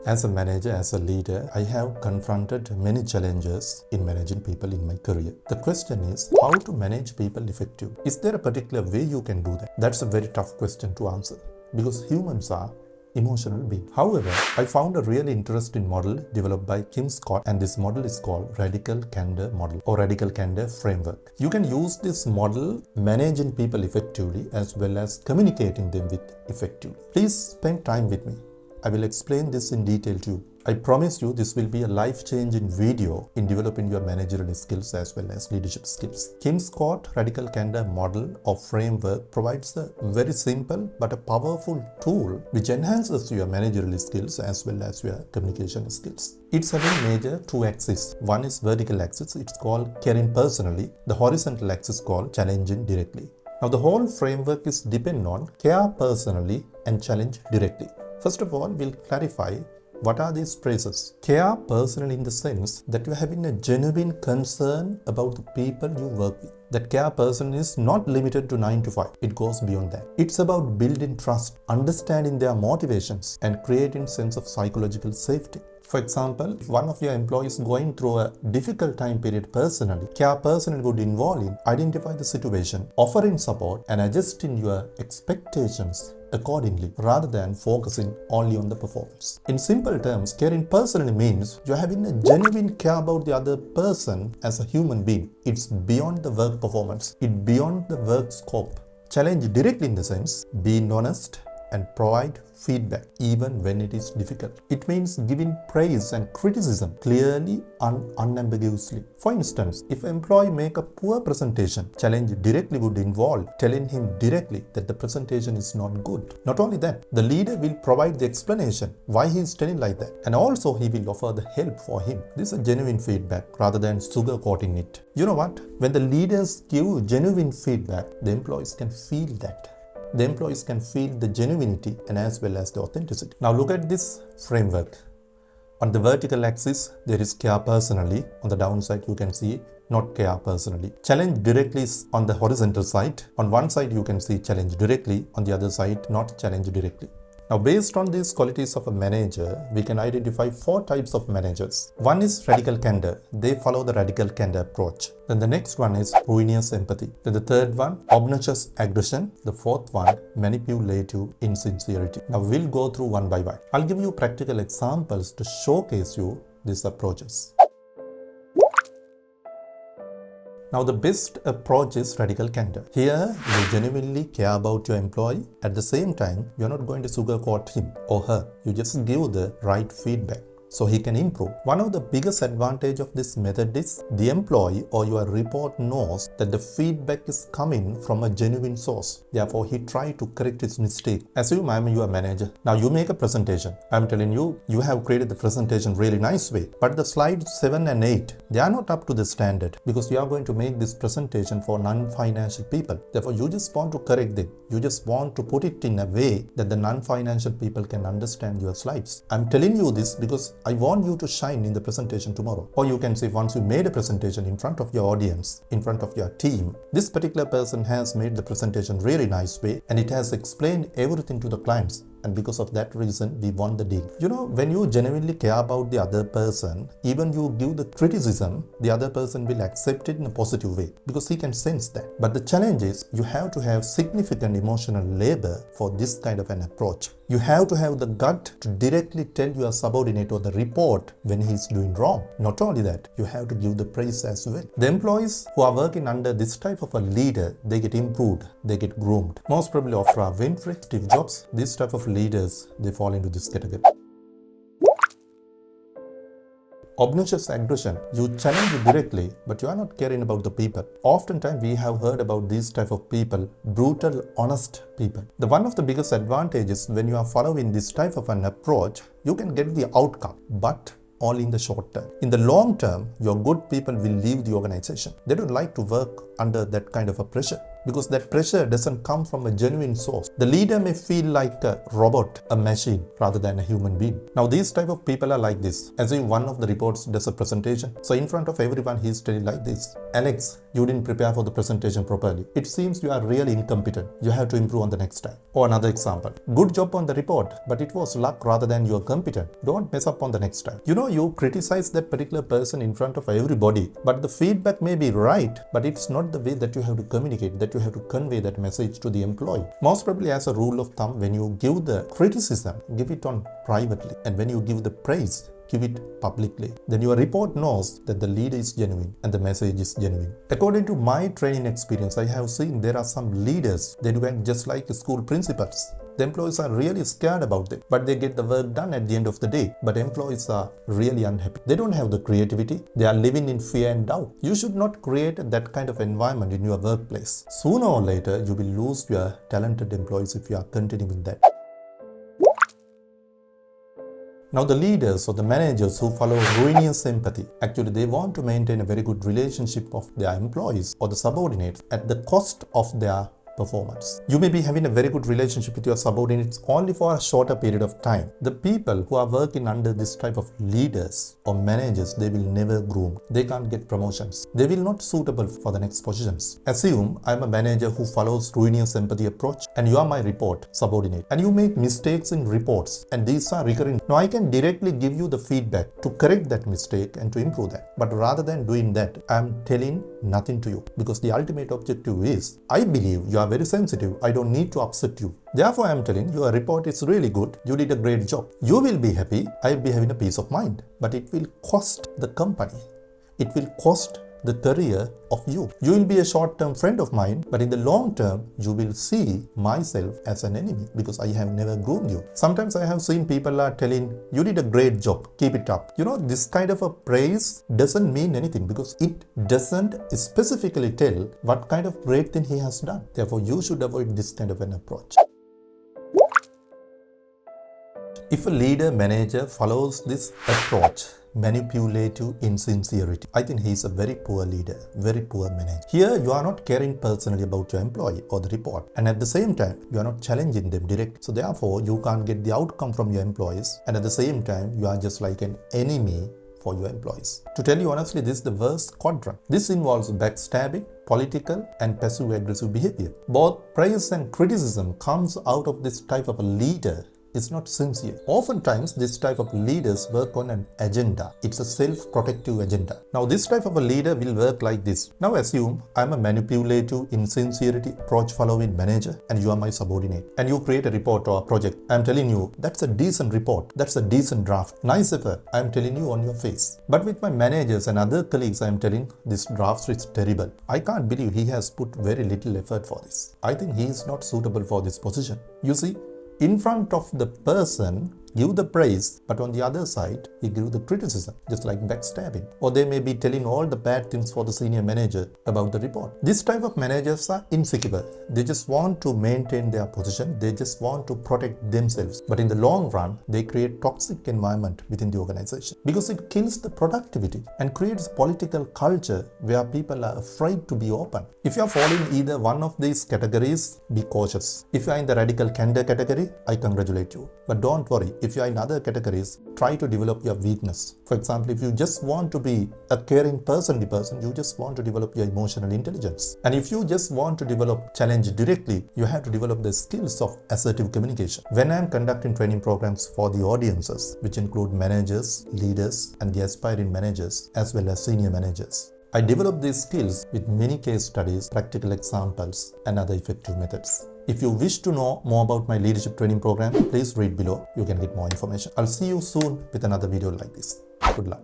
As a manager, as a leader, I have confronted many challenges in managing people in my career. The question is how to manage people effectively. Is there a particular way you can do that? That's a very tough question to answer because humans are emotional beings. However, I found a really interesting model developed by Kim Scott, and this model is called Radical Candor model or Radical Candor framework. You can use this model managing people effectively as well as communicating them with effectively. Please spend time with me. I will explain this in detail to you. I promise you this will be a life-changing video in developing your managerial skills as well as leadership skills. Kim Scott Radical Candor model or framework provides a very simple but a powerful tool which enhances your managerial skills as well as your communication skills. It's having major two axes. One is vertical axis, it's called caring personally. The horizontal axis called challenging directly. Now the whole framework is dependent on care personally and challenge directly. First of all, we'll clarify what are these phrases. Care personally in the sense that you're having a genuine concern about the people you work with. That care person is not limited to 9 to 5. It goes beyond that. It's about building trust, understanding their motivations, and creating sense of psychological safety. For example, if one of your employees going through a difficult time period personally, care personally would involve in identify the situation, offering support, and adjusting your expectations accordingly rather than focusing only on the performance. In simple terms, caring personally means you're having a genuine care about the other person as a human being. It's beyond the work performance. It's beyond the work scope. Challenge directly in the sense, being honest and provide feedback even when it is difficult. It means giving praise and criticism clearly and unambiguously. For instance, if an employee make a poor presentation, challenge directly would involve telling him directly that the presentation is not good. Not only that, the leader will provide the explanation why he is telling like that, and also he will offer the help for him. This is a genuine feedback rather than sugarcoating it. You know what? When the leaders give genuine feedback, the employees can feel that. The employees can feel the genuinity and as well as the authenticity. Now look at this framework. On the vertical axis, there is care personally. On the downside, you can see not care personally. Challenge directly is on the horizontal side. On one side, you can see challenge directly. On the other side, not challenge directly. Now, based on these qualities of a manager, we can identify 4 types of managers. One is radical candor. They follow the radical candor approach. Then the next one is ruinous empathy. Then the third one, obnoxious aggression. The fourth one, manipulative insincerity. Now, we'll go through one by one. I'll give you practical examples to showcase you these approaches. Now, the best approach is radical candor. Here, you genuinely care about your employee. At the same time, you're not going to sugarcoat him or her. You just give the right feedback so he can improve. One of the biggest advantage of this method is the employee or your report knows that the feedback is coming from a genuine source. Therefore, he try to correct his mistake. Assume I'm your manager. Now you make a presentation. I'm telling you, you have created the presentation really nice way. But the slides 7 and 8, they are not up to the standard because you are going to make this presentation for non-financial people. Therefore, you just want to correct them. You just want to put it in a way that the non-financial people can understand your slides. I'm telling you this because I want you to shine in the presentation tomorrow. Or you can say once you made a presentation in front of your audience, in front of your team, this particular person has made the presentation really nice way and it has explained everything to the clients. And because of that reason, we won the deal. You know, when you genuinely care about the other person, even you give the criticism, the other person will accept it in a positive way because he can sense that. But the challenge is you have to have significant emotional labor for this kind of an approach. You have to have the gut to directly tell your subordinate or the report when he's doing wrong. Not only that, you have to give the praise as well. The employees who are working under this type of a leader, they get improved, they get groomed. Most probably after Winfrey, Steve Jobs, this type of leaders, they fall into this category. Obnoxious aggression. You challenge directly, but you are not caring about the people. Oftentimes, we have heard about these type of people, brutal, honest people. The one of the biggest advantages when you are following this type of an approach, you can get the outcome, but only in the short term. In the long term, your good people will leave the organization. They don't like to work under that kind of a pressure. because that pressure doesn't come from a genuine source. The leader may feel like a robot, a machine, rather than a human being. Now, these type of people are like this. As if one of the reports does a presentation. So in front of everyone, he's telling like this: Alex, you didn't prepare for the presentation properly. It seems you are really incompetent. You have to improve on the next time. Or another example: good job on the report, but it was luck rather than you are competent. Don't mess up on the next time. You criticize that particular person in front of everybody, but the feedback may be right, but it's not the way that you have to communicate, that you have to convey that message to the employee. Most probably, as a rule of thumb, when you give the criticism, give it on privately, and when you give the praise, give it publicly. Then your report knows that the leader is genuine and the message is genuine. According to my training experience, I have seen there are some leaders, they do act just like school principals. The employees are really scared about it, but they get the work done at the end of the day. But employees are really unhappy. They don't have the creativity. They are living in fear and doubt. You should not create that kind of environment in your workplace. Sooner or later, you will lose your talented employees if you are continuing that. Now, the leaders or the managers who follow ruinous empathy, actually they want to maintain a very good relationship of their employees or the subordinates at the cost of their performance. You may be having a very good relationship with your subordinates only for a shorter period of time. The people who are working under this type of leaders or managers, they will never groom. They can't get promotions. They will not suitable for the next positions. Assume I'm a manager who follows ruinous empathy approach and you are my report subordinate and you make mistakes in reports and these are recurring. Now I can directly give you the feedback to correct that mistake and to improve that. But rather than doing that, I'm telling nothing to you because the ultimate objective is, I believe you are very sensitive. I don't need to upset you. Therefore, I am telling you, your report is really good. You did a great job. You will be happy. I will be having a peace of mind. But it will cost the company. It will cost the career of you. You will be a short-term friend of mine, but in the long term, you will see myself as an enemy because I have never groomed you. Sometimes I have seen people are telling, you did a great job, keep it up. This kind of a praise doesn't mean anything because it doesn't specifically tell what kind of great thing he has done. Therefore, you should avoid this kind of an approach. If a leader, manager follows this approach, manipulative insincerity, I think he is a very poor leader, very poor manager. Here, you are not caring personally about your employee or the report, and at the same time, you are not challenging them directly. So therefore, you can't get the outcome from your employees, and at the same time, you are just like an enemy for your employees. To tell you honestly, this is the worst quadrant. This involves backstabbing, political and passive-aggressive behavior. Both praise and criticism comes out of this type of a leader. It's not sincere. Oftentimes, this type of leaders work on an agenda. It's a self-protective agenda. Now, this type of a leader will work like this. Now, assume I'm a manipulative, insincerity, approach-following manager and you are my subordinate. And you create a report or a project. I'm telling you, that's a decent report. That's a decent draft. Nice effort. I'm telling you on your face. But with my managers and other colleagues, I'm telling this draft is terrible. I can't believe he has put very little effort for this. I think he is not suitable for this position. You see, in front of the person, give the praise, but on the other side, he give the criticism, just like backstabbing. Or they may be telling all the bad things for the senior manager about the report. This type of managers are insecure. They just want to maintain their position. They just want to protect themselves. But in the long run, they create toxic environment within the organization because it kills the productivity and creates political culture where people are afraid to be open. If you are falling either one of these categories, be cautious. If you are in the radical candor category, I congratulate you. But don't worry. If you are in other categories, try to develop your weakness. For example, if you just want to be a caring person, you just want to develop your emotional intelligence. And if you just want to develop challenge directly, you have to develop the skills of assertive communication. When I am conducting training programs for the audiences, which include managers, leaders, and the aspiring managers, as well as senior managers, I develop these skills with many case studies, practical examples, and other effective methods. If you wish to know more about my leadership training program, please read below. You can get more information. I'll see you soon with another video like this. Good luck.